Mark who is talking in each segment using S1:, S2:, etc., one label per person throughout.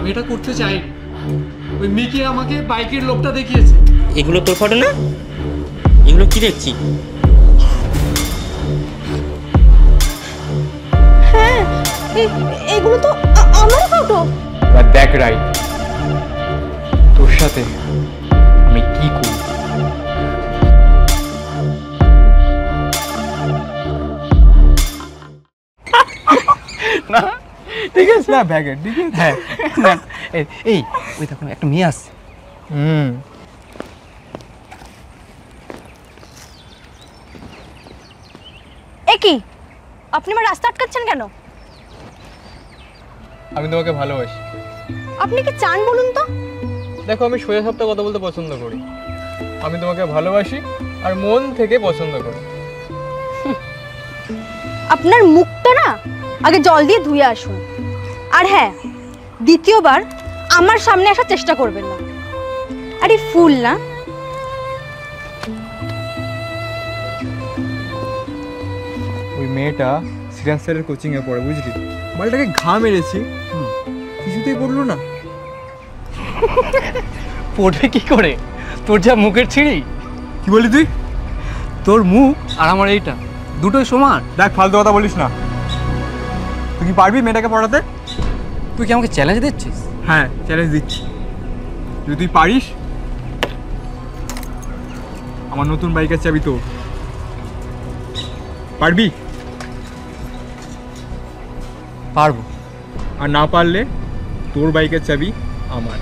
S1: আমি এটা করতে চাই। ওই মিকি আমাকে বাইকের লোকটা দেখিয়েছে।
S2: এগুলো তোর ফটো না? এগুলো কি দেখছি?
S3: হ্যাঁ, এগুলো তো আমার ফটো।
S1: এবার দেখ রাই, তোর সাথে আমি কি করি।
S4: না ঠিক আছে না ব্যাগে ঠিক আছে। হ্যাঁ না এই ওই দেখো একটা মেয়ে আসছে।
S3: এ কি, আপনি আমার রাস্তা আটকাচ্ছেন কেন?
S4: আমি তোমাকে ভালোবাসি।
S3: আপনি কি চান বলুন তো?
S4: দেখো আমি সোজা সাপটা কথা বলতে পছন্দ করি। আমি তোমাকে ভালোবাসি আর মন থেকে পছন্দ করি।
S3: আপনার মুখটা না আগে জল দিয়ে ধুয়ে আসুন। আর হ্যাঁ, দ্বিতীয়বার আমার সামনে আসার চেষ্টা করবেন না। আরে ফুল না।
S4: ওই মেয়েটা শ্রীরাম স্যারের কোচিংয়ে পড়ে, বুঝলি? মালটাকে ঘা মেরেছি, কিছুতেই পড়লো না।
S5: পড়বে কি করে? তোর যা মুখের ছিঁড়ি।
S4: কি বলি তুই?
S5: তোর মুখ আর আমার এইটা দুটোই সমান।
S4: দেখ ফালতু কথা বলিস না। তুই কি পারবি মেয়েটাকে পড়াতে?
S5: তুই কি আমাকে চ্যালেঞ্জ দিচ্ছিস?
S4: হ্যাঁ চ্যালেঞ্জ দিচ্ছি। যদি তুই পারিস, আমার নতুন বাইকের চাবি তোর। পারবি?
S5: পারবো।
S4: আর না পারলে তোর বাইকের চাবি আমার।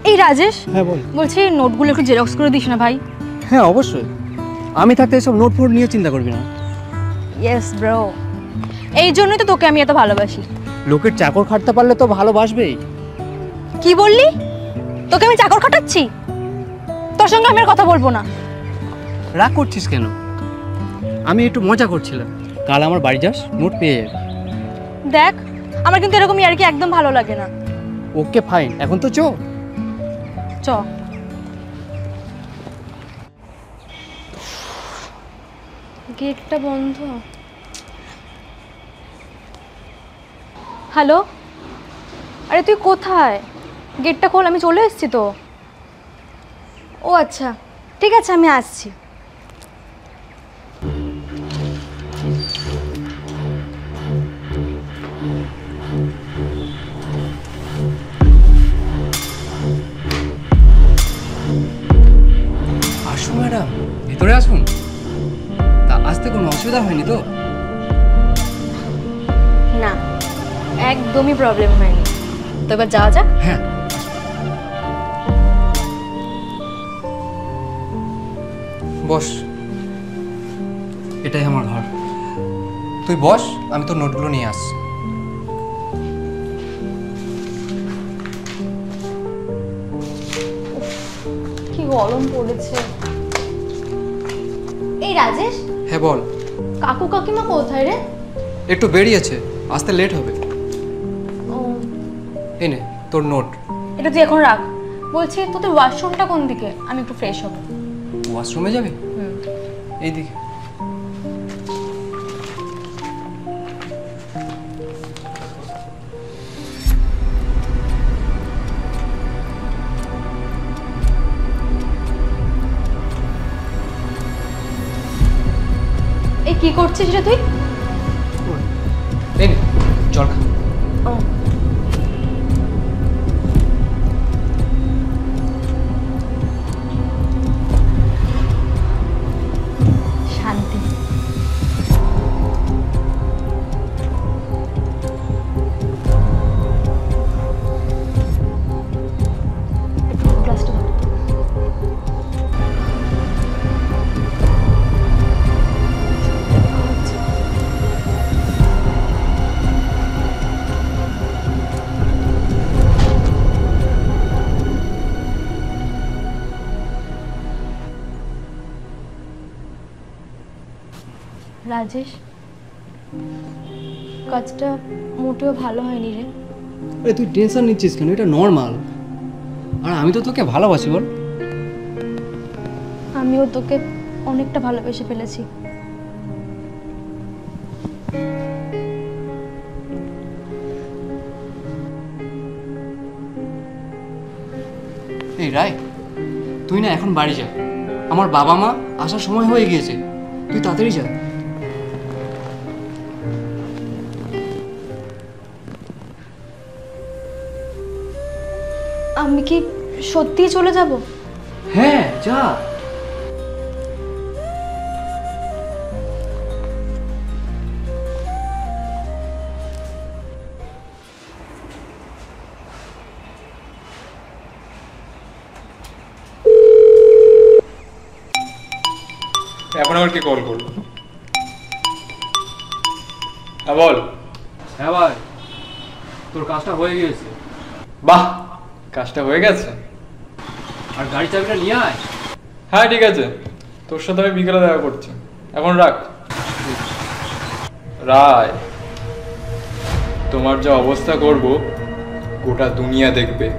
S3: এই রাজেশ,
S5: হ্যাঁ বল।
S3: বলছি নোটগুলো একটু জেরক্স করে দিস না ভাই।
S5: হ্যাঁ অবশ্যই, আমি থাকতে এসব নোট ফোট নিয়ে চিন্তা করবি না।
S3: ইয়েস ব্রো, এই জন্যই তো তোকে আমি এত ভালোবাসি।
S5: লোকের চাকর খাটতে পারলে তো ভালোবাসবেই।
S3: কি বললি? তোকে আমি চাকর খাটাচ্ছি? তোর সঙ্গে আমি আর কথা বলবো না।
S5: রাগ করছিস কেন? আমি একটু মজা করছিলাম। কাল আমার বাড়ি যাস, নোট পেয়ে যাবে।
S3: দেখ, আমার কিন্তু এরকম ইয়ার্কি একদম ভালো লাগে না।
S5: ওকে ফাইন, এখন তো চ।
S3: চ। গেটটা বন্ধ। হ্যালো, আরে তুই কোথায়? গেটটা খোল, আমি চলে এসেছি তো। ও আচ্ছা, ঠিক আছে আমি আসছি।
S5: আসুন ম্যাডাম, ভিতরে আসুন। তা আসতে কোনো অসুবিধা হয়নি তো?
S3: না, একদমই প্রবলেম হয়নি। তো এবার যাওয়া যাক।
S5: হ্যাঁ। বস, এটাই আমার ঘর। তুই বস, আমি তোর নোটগুলো নিয়ে আসছি।
S3: কি গরম পড়েছে। এই রাজেশ,
S5: হ্যাঁ বল।
S3: কাকু কাকিমা কোথায় রে?
S5: একটু বেরিয়েছে, আসতে লেট হবে।
S3: ও,
S5: এই নে তোর নোট।
S3: এটা তুই এখন রাখ। বলছি তোদের ওয়াশরুমটা কোন দিকে? আমি একটু ফ্রেশ হব।
S5: ওয়াশরুমে যাবে? এইদিকে।
S3: এই কি করছিস রে তুই?
S5: এই নে জল খা।
S3: ও, শান্তি। গ্লাসটা ধর। রাজেশ, কাজটা মোটেও ভালো হয়নি রে।
S5: আরে তুই টেনশন নিচ্ছিস কেন? এটা নর্মাল। আর আমি তো তোকে ভালোবাসি, বল।
S3: আমিও তোকে অনেকটা ভালোবেসে ফেলেছি।
S5: রায়, তুই না এখন বাড়ি যা, আমার বাবা মা আসার সময় হয়ে গিয়েছে, তুই তাড়াতাড়ি যা।
S3: আমি কি সত্যিই চলে যাব?
S5: হ্যাঁ যা।
S4: এখন আবার কে কল করলো? হ্যাঁ বল।
S5: হ্যাঁ ভাই, তোর কাজটা হয়ে গিয়েছে।
S4: বাহ, কাজটা হয়ে গেছে।
S5: আর গাড়ি চাবিটা নিয়ে আয়।
S4: হ্যাঁ ঠিক আছে, তোর সাথে আমি বিকেলে দেখা করছি, এখন রাখ। রায়, তোমার যা অবস্থা করব গোটা দুনিয়া দেখবে।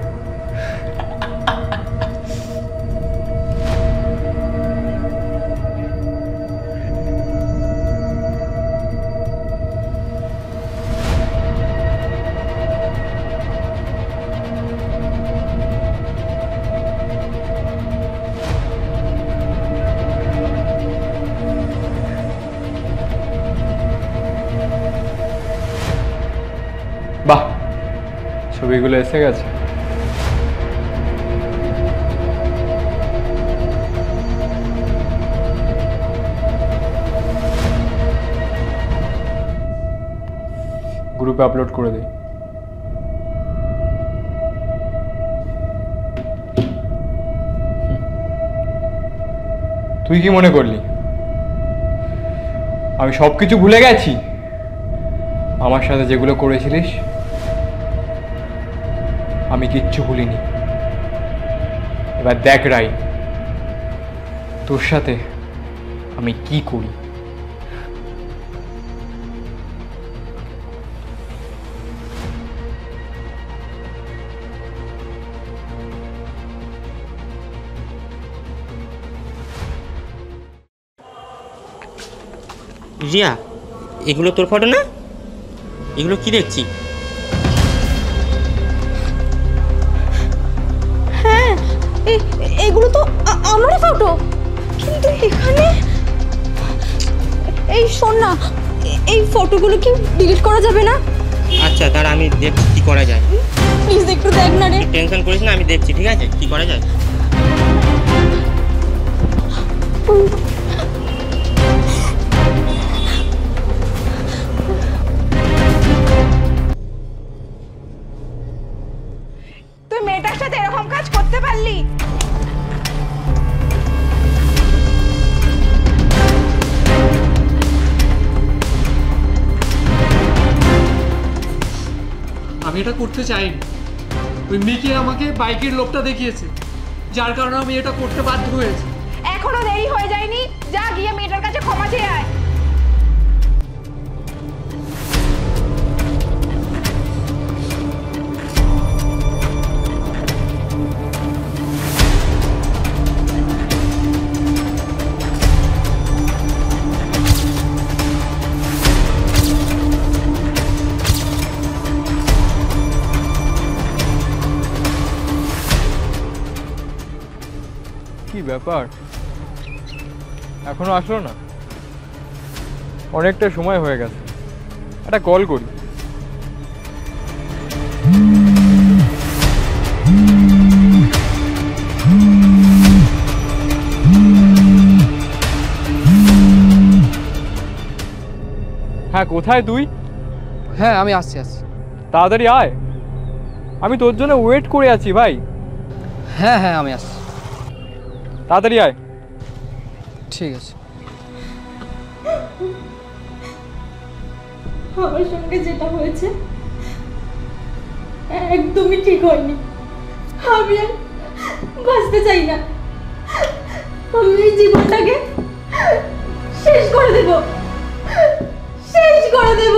S4: বাহ, ছবিগুলো এসে গেছে। গ্রুপে আপলোড করে দিই। তুই কি মনে করলি আমি সবকিছু ভুলে গেছি? আমার সাথে যেগুলো করেছিলিস আমি কিচ্ছু ভুলিনি। এবার দেখ রাই, তোর সাথে আমি কি করি।
S2: রিয়া, এগুলো তোর ফটো না? এগুলো কি দেখছি?
S3: হ্যাঁ, এগুলো তো আমারই ফটো, কিন্তু এখানে এই শোন না, এই ফটোগুলো কি ডিলিট করা যাবে না?
S2: আচ্ছা দাঁড়া, আমি দেখছি কি করা যায়।
S3: প্লিজ একটু দেখ না রে।
S2: টেনশন করিস না, আমি দেখছি, ঠিক আছে কি করা যায়।
S3: তুই মেয়েটার সাথে এরকম কাজ করতে পারলি?
S5: আমি এটা করতে চাইনি, ওই মিকি আমাকে বাইকের লোকটা দেখিয়েছে, যার কারণে আমি এটা করতে বাধ্য হয়েছি।
S3: এখনো দেরি হয়ে যায়নি, যা গিয়ে মেয়েটার কাছে ক্ষমা চেয়ে আয়।
S4: কি ব্যাপার, এখনো আসলো না? অনেকটা সময় হয়ে গেছে, একটা কল করি। হ্যাঁ, কোথায় তুই?
S5: হ্যাঁ আমি আসছি।
S4: তাড়াতাড়ি আয়, আমি তোর জন্য ওয়েট করে আছি ভাই।
S5: হ্যাঁ হ্যাঁ আমি আসছি।
S4: তাড়াতাড়ি আয়।
S5: ঠিক আছে।
S3: আমার সঙ্গে যেটা হয়েছে একদমই ঠিক হয়নি। আমি আর বাঁচতে চাই না, আমি এই জীবনটাকে শেষ করে দেব, শেষ করে দেব।